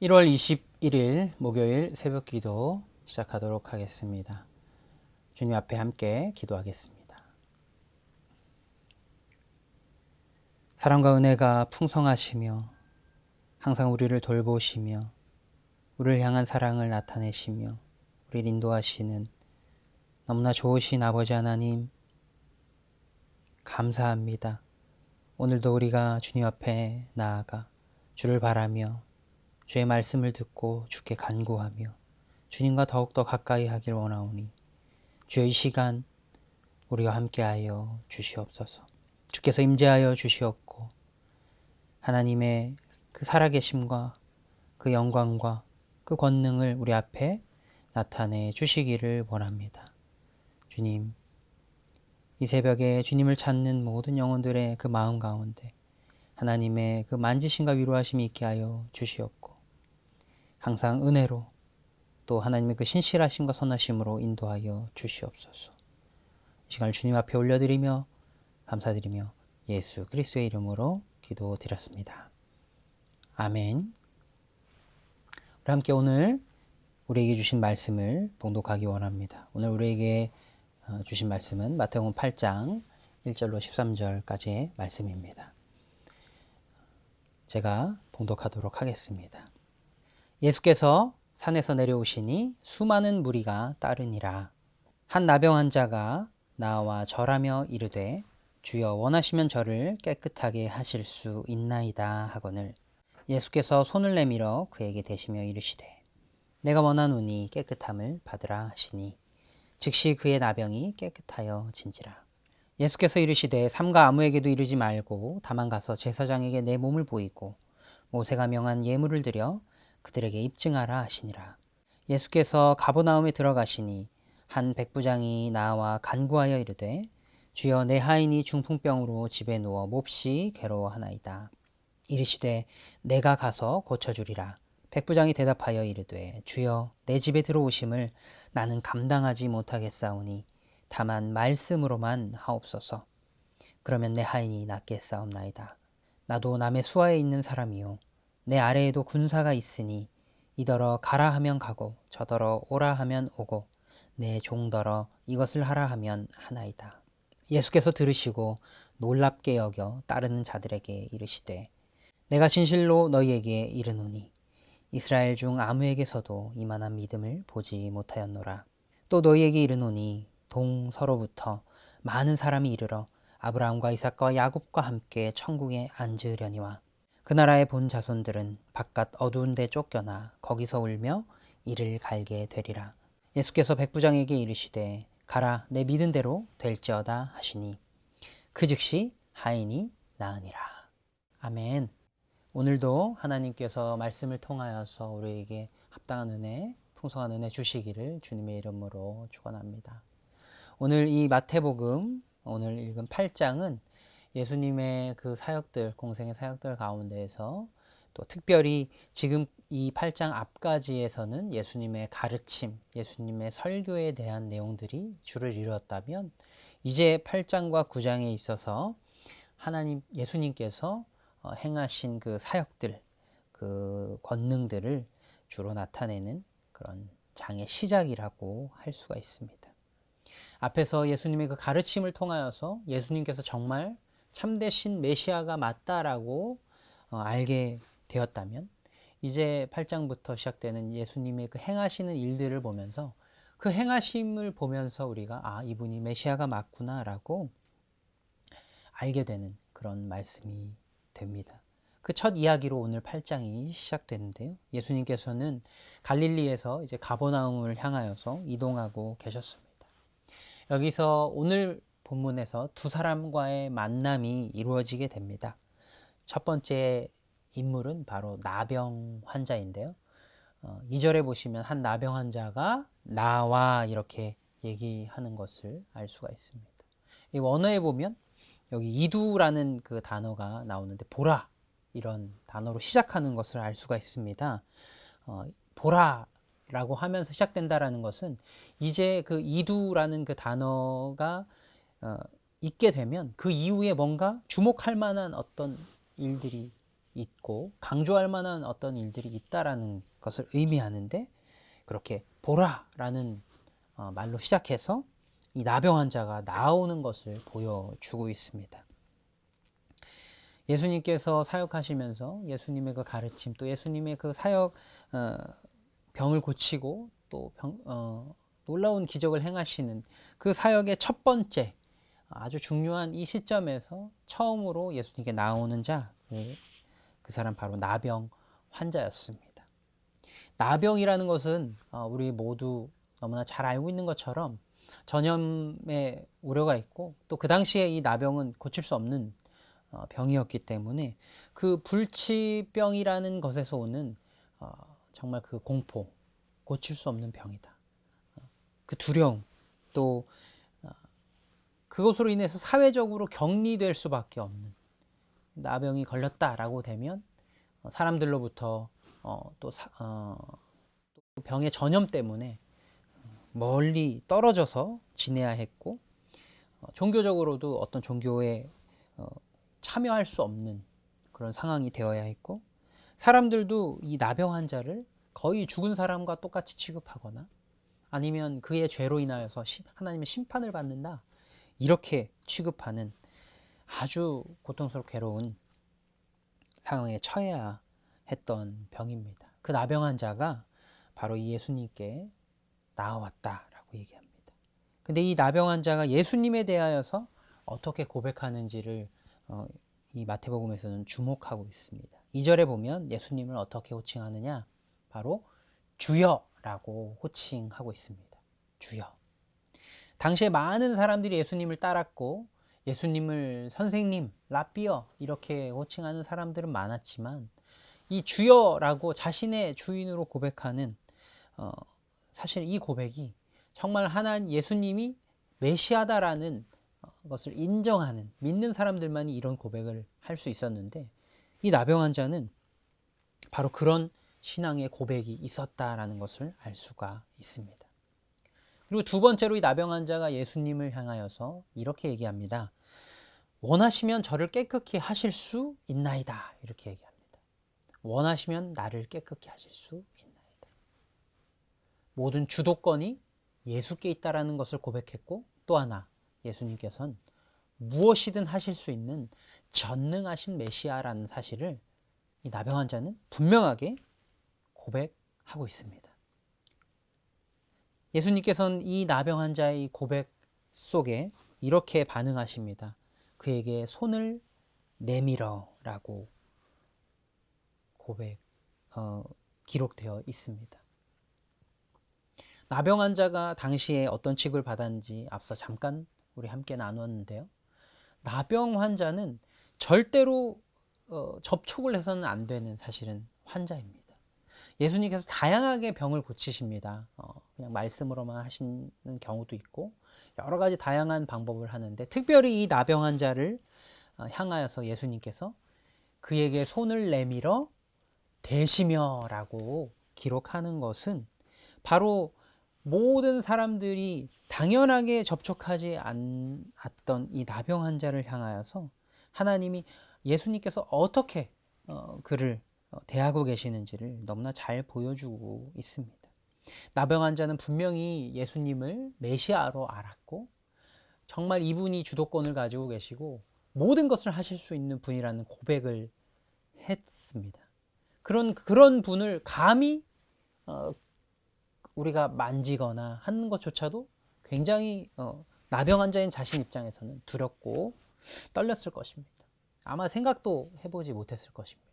1월 21일 목요일 새벽 기도 시작하도록 하겠습니다. 주님 앞에 함께 기도하겠습니다. 사랑과 은혜가 풍성하시며 항상 우리를 돌보시며 우리를 향한 사랑을 나타내시며 우리를 인도하시는 너무나 좋으신 아버지 하나님, 감사합니다. 오늘도 우리가 주님 앞에 나아가 주를 바라며 주의 말씀을 듣고 주께 간구하며 주님과 더욱더 가까이 하길 원하오니 주여 이 시간 우리와 함께하여 주시옵소서. 주께서 임재하여 주시옵고 하나님의 그 살아계심과 그 영광과 그 권능을 우리 앞에 나타내 주시기를 원합니다. 주님, 이 새벽에 주님을 찾는 모든 영혼들의 그 마음 가운데 하나님의 그 만지심과 위로하심이 있게 하여 주시옵고 항상 은혜로 또 하나님의 그 신실하심과 선하심으로 인도하여 주시옵소서. 이 시간을 주님 앞에 올려드리며 감사드리며 예수 그리스도의 이름으로 기도드렸습니다. 아멘. 우리 함께 오늘 우리에게 주신 말씀을 봉독하기 원합니다. 오늘 우리에게 주신 말씀은 마태복음 8장 1절로 13절까지의 말씀입니다. 제가 봉독하도록 하겠습니다. 예수께서 산에서 내려오시니 수많은 무리가 따르니라. 한 나병 환자가 나와 절하며 이르되 주여 원하시면 저를 깨끗하게 하실 수 있나이다 하거늘 예수께서 손을 내밀어 그에게 대시며 이르시되 내가 원하노니 깨끗함을 받으라 하시니 즉시 그의 나병이 깨끗하여 진지라. 예수께서 이르시되 삼가 아무에게도 이르지 말고 다만 가서 제사장에게 내 몸을 보이고 모세가 명한 예물을 드려 그들에게 입증하라 하시니라. 예수께서 가버나움에 들어가시니 한 백부장이 나와 간구하여 이르되 주여 내 하인이 중풍병으로 집에 누워 몹시 괴로워하나이다. 이르시되 내가 가서 고쳐주리라. 백부장이 대답하여 이르되 주여 내 집에 들어오심을 나는 감당하지 못하겠사오니 다만 말씀으로만 하옵소서. 그러면 내 하인이 낫겠사옵나이다. 나도 남의 수하에 있는 사람이요 내 아래에도 군사가 있으니 이더러 가라 하면 가고 저더러 오라 하면 오고 내 종더러 이것을 하라 하면 하나이다. 예수께서 들으시고 놀랍게 여겨 따르는 자들에게 이르시되 내가 진실로 너희에게 이르노니 이스라엘 중 아무에게서도 이만한 믿음을 보지 못하였노라. 또 너희에게 이르노니 동서로부터 많은 사람이 이르러 아브라함과 이삭과 야곱과 함께 천국에 앉으려니와 그 나라의 본 자손들은 바깥 어두운 데 쫓겨나 거기서 울며 이를 갈게 되리라. 예수께서 백부장에게 이르시되 가라 내 믿은 대로 될지어다 하시니 그 즉시 하인이 나으니라. 아멘. 오늘도 하나님께서 말씀을 통하여서 우리에게 합당한 은혜, 풍성한 은혜 주시기를 주님의 이름으로 축원합니다. 오늘 이 마태복음 오늘 읽은 8장은 예수님의 그 사역들, 공생의 사역들 가운데에서 또 특별히 지금 이 8장 앞까지에서는 예수님의 가르침, 예수님의 설교에 대한 내용들이 주를 이루었다면 이제 8장과 9장에 있어서 하나님, 예수님께서 행하신 그 사역들, 그 권능들을 주로 나타내는 그런 장의 시작이라고 할 수가 있습니다. 앞에서 예수님의 그 가르침을 통하여서 예수님께서 정말 참되신 메시아가 맞다라고 알게 되었다면 이제 8장부터 시작되는 예수님의 그 행하시는 일들을 보면서 그 행하심을 보면서 우리가 아 이분이 메시아가 맞구나라고 알게 되는 그런 말씀이 됩니다. 그 첫 이야기로 오늘 8장이 시작되는데요. 예수님께서는 갈릴리에서 이제 가버나움을 향하여서 이동하고 계셨습니다. 여기서 오늘 본문에서 두 사람과의 만남이 이루어지게 됩니다. 첫 번째 인물은 바로 나병 환자인데요. 2절에 보시면 한 나병 환자가 나와 이렇게 얘기하는 것을 알 수가 있습니다. 이 원어에 보면 여기 이두라는 그 단어가 나오는데 보라 이런 단어로 시작하는 것을 알 수가 있습니다. 보라라고 하면서 시작된다라는 것은 이제 그 이두라는 그 단어가 있게 되면 그 이후에 뭔가 주목할 만한 어떤 일들이 있고 강조할 만한 어떤 일들이 있다라는 것을 의미하는데, 그렇게 보라라는 말로 시작해서 이 나병 환자가 나오는 것을 보여주고 있습니다. 예수님께서 사역하시면서 예수님의 그 가르침, 또 예수님의 그 사역, 병을 고치고 또 놀라운 기적을 행하시는 그 사역의 첫 번째, 아주 중요한 이 시점에서 처음으로 예수님께 나오는 자, 그 사람 바로 나병 환자였습니다. 나병이라는 것은 우리 모두 너무나 잘 알고 있는 것처럼 전염의 우려가 있고, 또 그 당시에 이 나병은 고칠 수 없는 병이었기 때문에 그 불치병이라는 것에서 오는 정말 그 공포, 고칠 수 없는 병이다, 그 두려움, 또 그것으로 인해서 사회적으로 격리될 수밖에 없는, 나병이 걸렸다라고 되면 사람들로부터 또 병의 전염 때문에 멀리 떨어져서 지내야 했고, 종교적으로도 어떤 종교에 참여할 수 없는 그런 상황이 되어야 했고, 사람들도 이 나병 환자를 거의 죽은 사람과 똑같이 취급하거나, 아니면 그의 죄로 인하여서 하나님의 심판을 받는다, 이렇게 취급하는 아주 고통스럽고 괴로운 상황에 처해야 했던 병입니다. 그 나병 환자가 바로 이 예수님께 나아왔다라고 얘기합니다. 근데 이 나병 환자가 예수님에 대하여서 어떻게 고백하는지를 이 마태복음에서는 주목하고 있습니다. 2절에 보면 예수님을 어떻게 호칭하느냐, 바로 주여라고 호칭하고 있습니다. 주여. 당시에 많은 사람들이 예수님을 따랐고, 예수님을 선생님, 라삐어 이렇게 호칭하는 사람들은 많았지만, 이 주여라고 자신의 주인으로 고백하는, 사실 이 고백이 정말 예수님이 메시아다라는 것을 인정하는, 믿는 사람들만이 이런 고백을 할 수 있었는데, 이 나병 환자는 바로 그런 신앙의 고백이 있었다라는 것을 알 수가 있습니다. 그리고 두 번째로 이 나병 환자가 예수님을 향하여서 이렇게 얘기합니다. 원하시면 저를 깨끗히 하실 수 있나이다, 이렇게 얘기합니다. 원하시면 나를 깨끗히 하실 수 있나이다. 모든 주도권이 예수께 있다라는 것을 고백했고, 또 하나, 예수님께서는 무엇이든 하실 수 있는 전능하신 메시아라는 사실을 이 나병 환자는 분명하게 고백하고 있습니다. 예수님께서는 이 나병 환자의 고백 속에 이렇게 반응하십니다. 그에게 손을 내밀어라고 기록되어 있습니다. 나병 환자가 당시에 어떤 취급을 받았는지 앞서 잠깐 우리 함께 나누었는데요. 나병 환자는 절대로 접촉을 해서는 안 되는, 사실은 환자입니다. 예수님께서 다양하게 병을 고치십니다. 그냥 말씀으로만 하시는 경우도 있고, 여러 가지 다양한 방법을 하는데, 특별히 이 나병 환자를 향하여서 예수님께서 그에게 손을 내밀어 대시며라고 기록하는 것은 바로 모든 사람들이 당연하게 접촉하지 않았던 이 나병 환자를 향하여서 하나님이, 예수님께서 어떻게 그를 대하고 계시는지를 너무나 잘 보여주고 있습니다. 나병 환자는 분명히 예수님을 메시아로 알았고, 정말 이분이 주도권을 가지고 계시고 모든 것을 하실 수 있는 분이라는 고백을 했습니다. 그런 분을 감히 우리가 만지거나 하는 것조차도 굉장히 나병 환자인 자신 입장에서는 두렵고 떨렸을 것입니다. 아마 생각도 해보지 못했을 것입니다.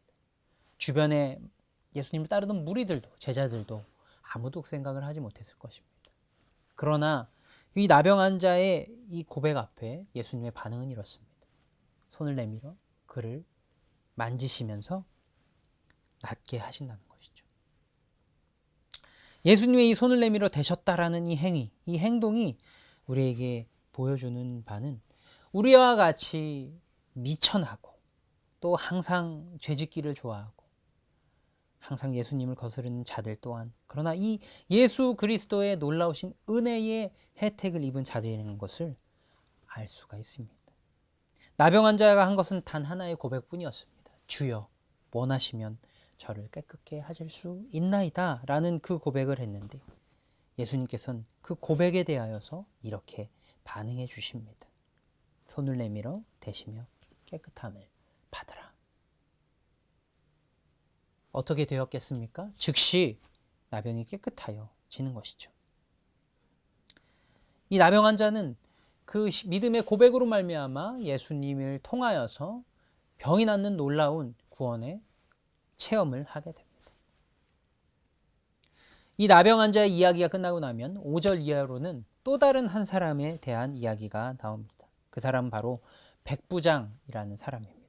주변에 예수님을 따르던 무리들도, 제자들도 아무도 생각을 하지 못했을 것입니다. 그러나 이 나병 환자의 이 고백 앞에 예수님의 반응은 이렇습니다. 손을 내밀어 그를 만지시면서 낫게 하신다는 것이죠. 예수님의 이 손을 내밀어 대셨다라는 이 행위, 이 행동이 우리에게 보여주는 바는, 우리와 같이 미천하고 또 항상 죄짓기를 좋아하고 항상 예수님을 거스르는 자들 또한, 그러나 이 예수 그리스도의 놀라우신 은혜의 혜택을 입은 자들이라는 것을 알 수가 있습니다. 나병 환자가 한 것은 단 하나의 고백뿐이었습니다. 주여, 원하시면 저를 깨끗게 하실 수 있나이다 라는 그 고백을 했는데 예수님께서는 그 고백에 대하여서 이렇게 반응해 주십니다. 손을 내밀어 대시며 깨끗함을 받으라. 어떻게 되었겠습니까? 즉시 나병이 깨끗하여지는 것이죠. 이 나병 환자는 그 믿음의 고백으로 말미암아 예수님을 통하여서 병이 낫는 놀라운 구원의 체험을 하게 됩니다. 이 나병 환자의 이야기가 끝나고 나면 5절 이하로는 또 다른 한 사람에 대한 이야기가 나옵니다. 그 사람은 바로 백부장이라는 사람입니다.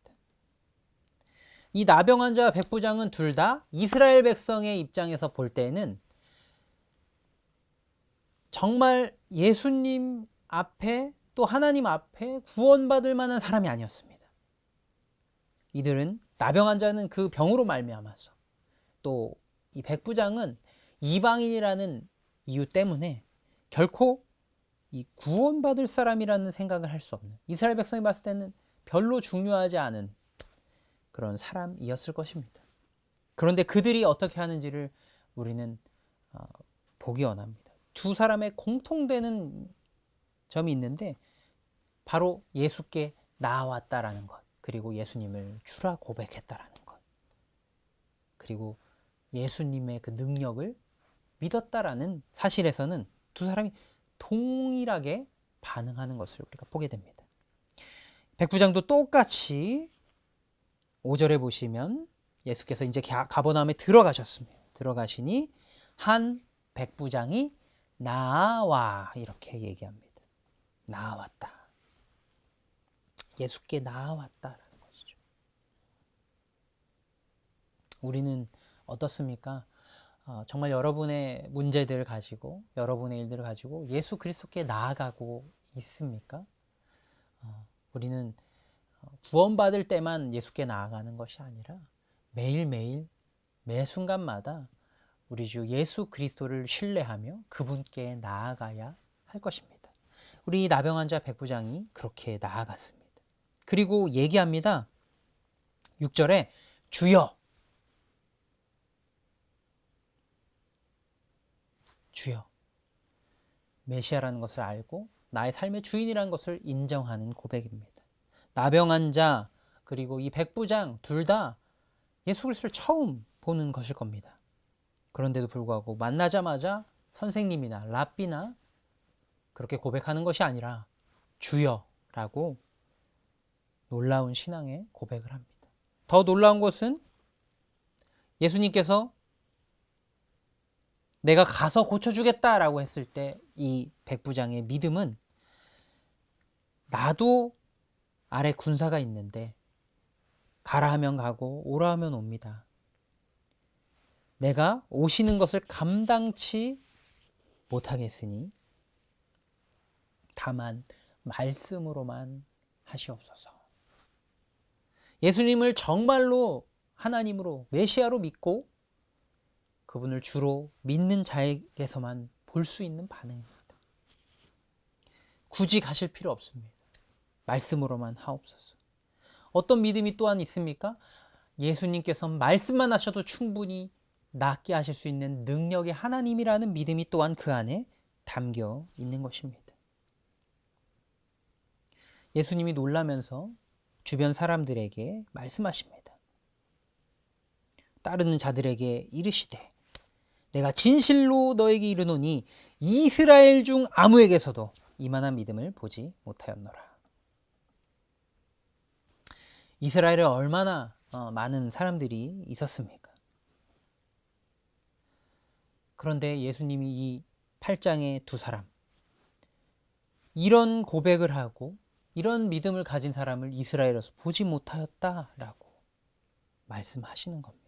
이 나병 환자와 백부장은 둘 다 이스라엘 백성의 입장에서 볼 때는 정말 예수님 앞에 또 하나님 앞에 구원받을 만한 사람이 아니었습니다. 이들은 나병 환자는 그 병으로 말미암아서 또 이 백부장은 이방인이라는 이유 때문에 결코 이 구원받을 사람이라는 생각을 할 수 없는, 이스라엘 백성이 봤을 때는 별로 중요하지 않은 그런 사람이었을 것입니다. 그런데 그들이 어떻게 하는지를 우리는 보기 원합니다. 두 사람의 공통되는 점이 있는데 바로 예수께 나아왔다라는 것, 그리고 예수님을 주라 고백했다라는 것, 그리고 예수님의 그 능력을 믿었다라는 사실에서는 두 사람이 동일하게 반응하는 것을 우리가 보게 됩니다. 백부장도 똑같이 5절에 보시면 예수께서 이제 가버나움에 들어가셨습니다. 들어가시니 한 백부장이 나와 이렇게 얘기합니다. 나왔다. 예수께 나왔다라는 것이죠. 우리는 어떻습니까? 정말 여러분의 문제들을 가지고 여러분의 일들을 가지고 예수 그리스도께 나아가고 있습니까? 우리는 구원받을 때만 예수께 나아가는 것이 아니라 매일매일 매 순간마다 우리 주 예수 그리스도를 신뢰하며 그분께 나아가야 할 것입니다. 우리 나병 환자 백부장이 그렇게 나아갔습니다. 그리고 얘기합니다. 6절에 주여, 주여, 메시아라는 것을 알고 나의 삶의 주인이라는 것을 인정하는 고백입니다. 나병 환자 그리고 이 백부장 둘 다 예수 그리스도를 처음 보는 것일 겁니다. 그런데도 불구하고 만나자마자 선생님이나 랍비나 그렇게 고백하는 것이 아니라 주여라고 놀라운 신앙의 고백을 합니다. 더 놀라운 것은 예수님께서 내가 가서 고쳐주겠다라고 했을 때 이 백부장의 믿음은 나도 아래 군사가 있는데 가라 하면 가고 오라 하면 옵니다. 내가 오시는 것을 감당치 못하겠으니 다만 말씀으로만 하시옵소서. 예수님을 정말로 하나님으로 메시아로 믿고 그분을 주로 믿는 자에게서만 볼 수 있는 반응입니다. 굳이 가실 필요 없습니다. 말씀으로만 하옵소서. 어떤 믿음이 또한 있습니까? 예수님께서 말씀만 하셔도 충분히 낫게 하실 수 있는 능력의 하나님이라는 믿음이 또한 그 안에 담겨 있는 것입니다. 예수님이 놀라면서 주변 사람들에게 말씀하십니다. 따르는 자들에게 이르시되 내가 진실로 너에게 이르노니 이스라엘 중 아무에게서도 이만한 믿음을 보지 못하였노라. 이스라엘에 얼마나 많은 사람들이 있었습니까? 그런데 예수님이 이 8장의 두 사람, 이런 고백을 하고 이런 믿음을 가진 사람을 이스라엘에서 보지 못하였다라고 말씀하시는 겁니다.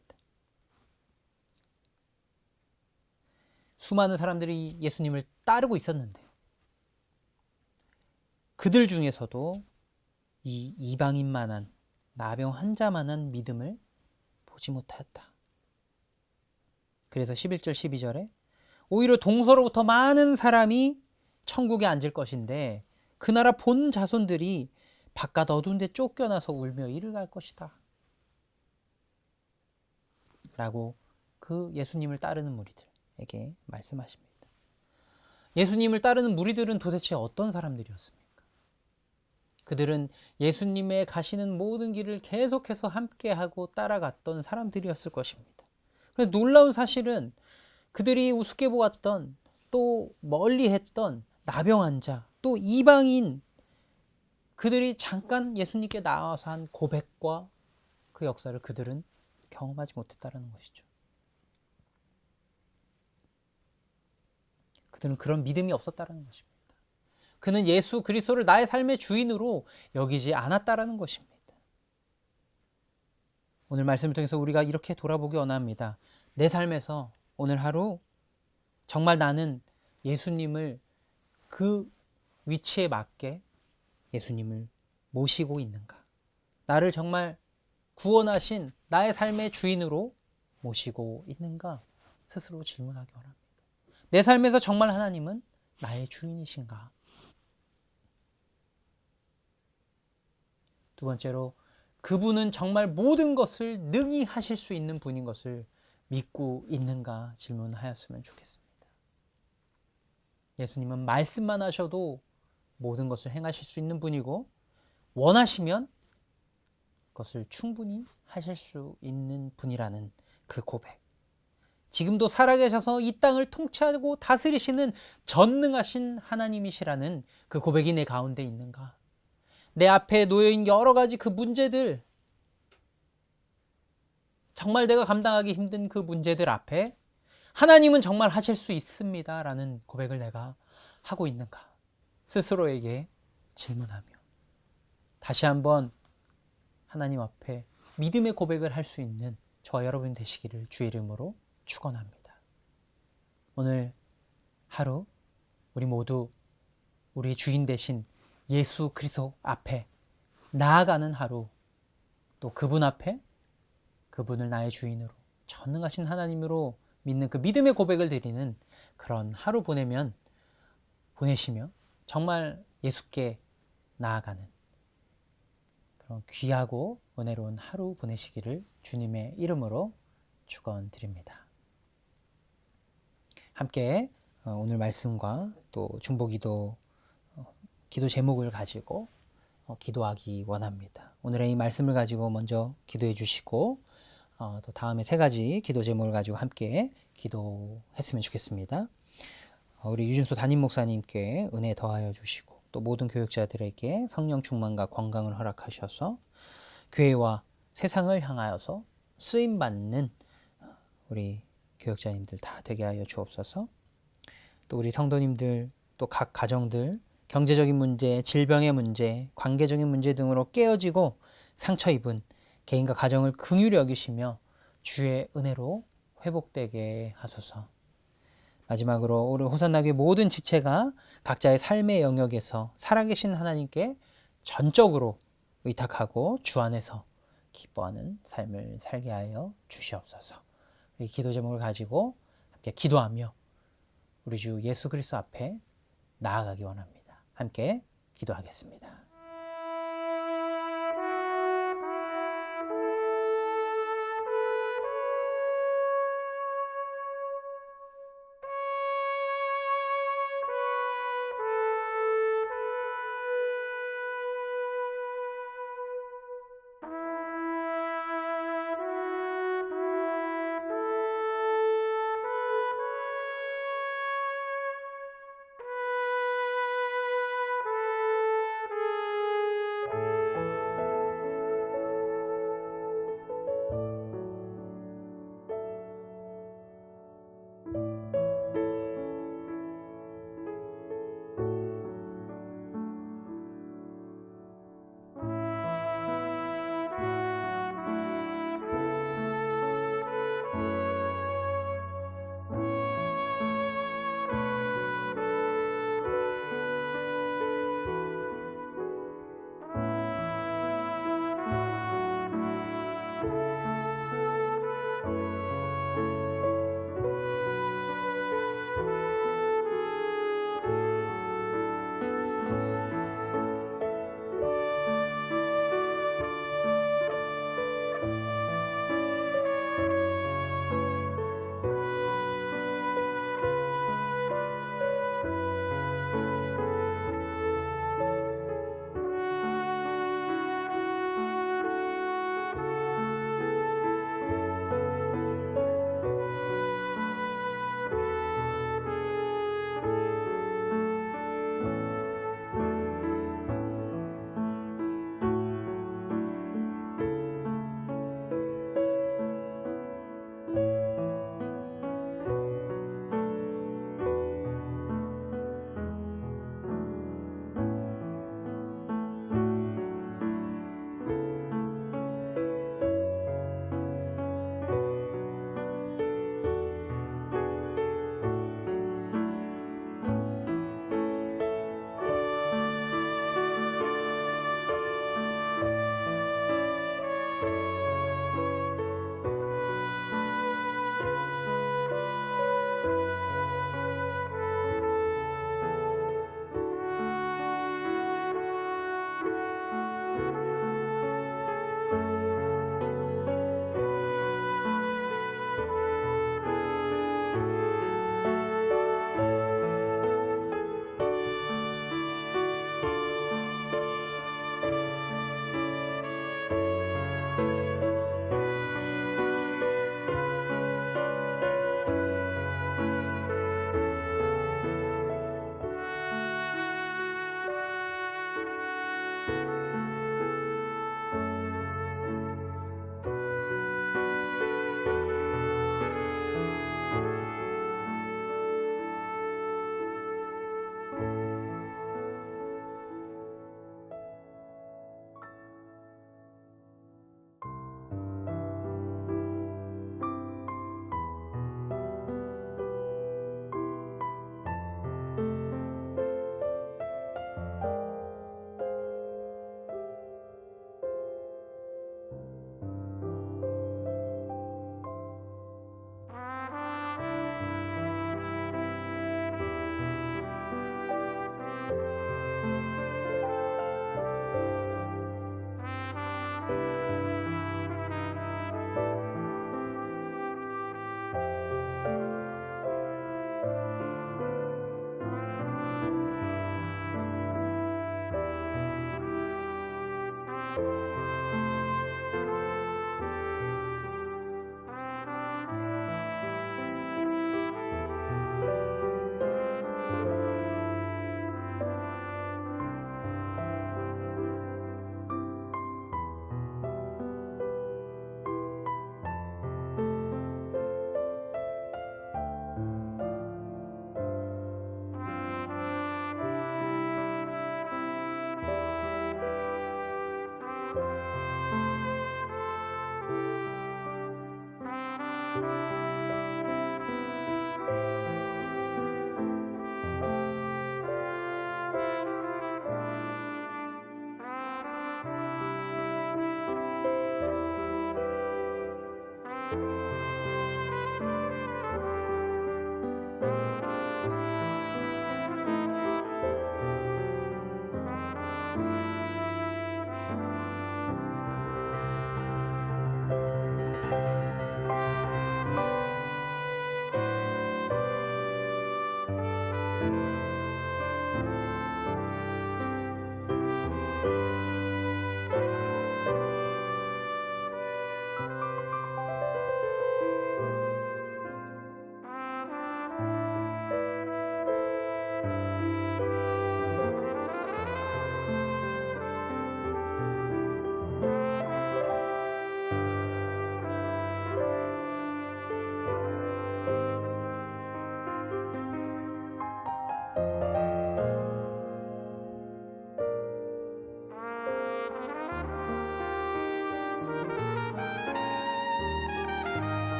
수많은 사람들이 예수님을 따르고 있었는데 그들 중에서도 이 이방인만한 나병 환자만한 믿음을 보지 못하였다. 그래서 11절 12절에 오히려 동서로부터 많은 사람이 천국에 앉을 것인데 그 나라 본 자손들이 바깥 어두운 데 쫓겨나서 울며 이를 갈 것이다. 라고 그 예수님을 따르는 무리들에게 말씀하십니다. 예수님을 따르는 무리들은 도대체 어떤 사람들이었습니까? 그들은 예수님의 가시는 모든 길을 계속해서 함께하고 따라갔던 사람들이었을 것입니다. 그래서 놀라운 사실은 그들이 우습게 보았던, 또 멀리했던 나병 환자, 또 이방인, 그들이 잠깐 예수님께 나와서 한 고백과 그 역사를 그들은 경험하지 못했다는 것이죠. 그들은 그런 믿음이 없었다는 것입니다. 그는 예수 그리스도를 나의 삶의 주인으로 여기지 않았다는 것입니다. 오늘 말씀을 통해서 우리가 이렇게 돌아보기 원합니다. 내 삶에서 오늘 하루 정말 나는 예수님을 그 위치에 맞게 예수님을 모시고 있는가? 나를 정말 구원하신 나의 삶의 주인으로 모시고 있는가? 스스로 질문하기 원합니다. 내 삶에서 정말 하나님은 나의 주인이신가? 두 번째로, 그분은 정말 모든 것을 능히 하실 수 있는 분인 것을 믿고 있는가 질문하였으면 좋겠습니다. 예수님은 말씀만 하셔도 모든 것을 행하실 수 있는 분이고, 원하시면 그것을 충분히 하실 수 있는 분이라는 그 고백. 지금도 살아계셔서 이 땅을 통치하고 다스리시는 전능하신 하나님이시라는 그 고백이 내 가운데 있는가? 내 앞에 놓여있는 여러 가지 그 문제들, 정말 내가 감당하기 힘든 그 문제들 앞에 하나님은 정말 하실 수 있습니다 라는 고백을 내가 하고 있는가? 스스로에게 질문하며 다시 한번 하나님 앞에 믿음의 고백을 할 수 있는 저와 여러분 되시기를 주의 이름으로 축원합니다. 오늘 하루 우리 모두 우리의 주인 되신 예수 그리스도 앞에 나아가는 하루, 또 그분 앞에 그분을 나의 주인으로 전능하신 하나님으로 믿는 그 믿음의 고백을 드리는 그런 하루 보내시며 정말 예수께 나아가는 그런 귀하고 은혜로운 하루 보내시기를 주님의 이름으로 축원드립니다. 함께 오늘 말씀과 또 중보기도 기도 제목을 가지고 기도하기 원합니다. 오늘의 이 말씀을 가지고 먼저 기도해 주시고 또 다음에 세 가지 기도 제목을 가지고 함께 기도했으면 좋겠습니다. 우리 유준수 담임 목사님께 은혜 더하여 주시고 또 모든 교육자들에게 성령 충만과 건강을 허락하셔서 교회와 세상을 향하여서 쓰임받는 우리 교육자님들 다 되게 하여 주옵소서. 또 우리 성도님들, 또 각 가정들, 경제적인 문제, 질병의 문제, 관계적인 문제 등으로 깨어지고 상처 입은 개인과 가정을 긍휼히 여기시며 주의 은혜로 회복되게 하소서. 마지막으로 우리 호산나교의 모든 지체가 각자의 삶의 영역에서 살아계신 하나님께 전적으로 의탁하고 주 안에서 기뻐하는 삶을 살게 하여 주시옵소서. 이 기도 제목을 가지고 함께 기도하며 우리 주 예수 그리스도 앞에 나아가기 원합니다. 함께 기도하겠습니다.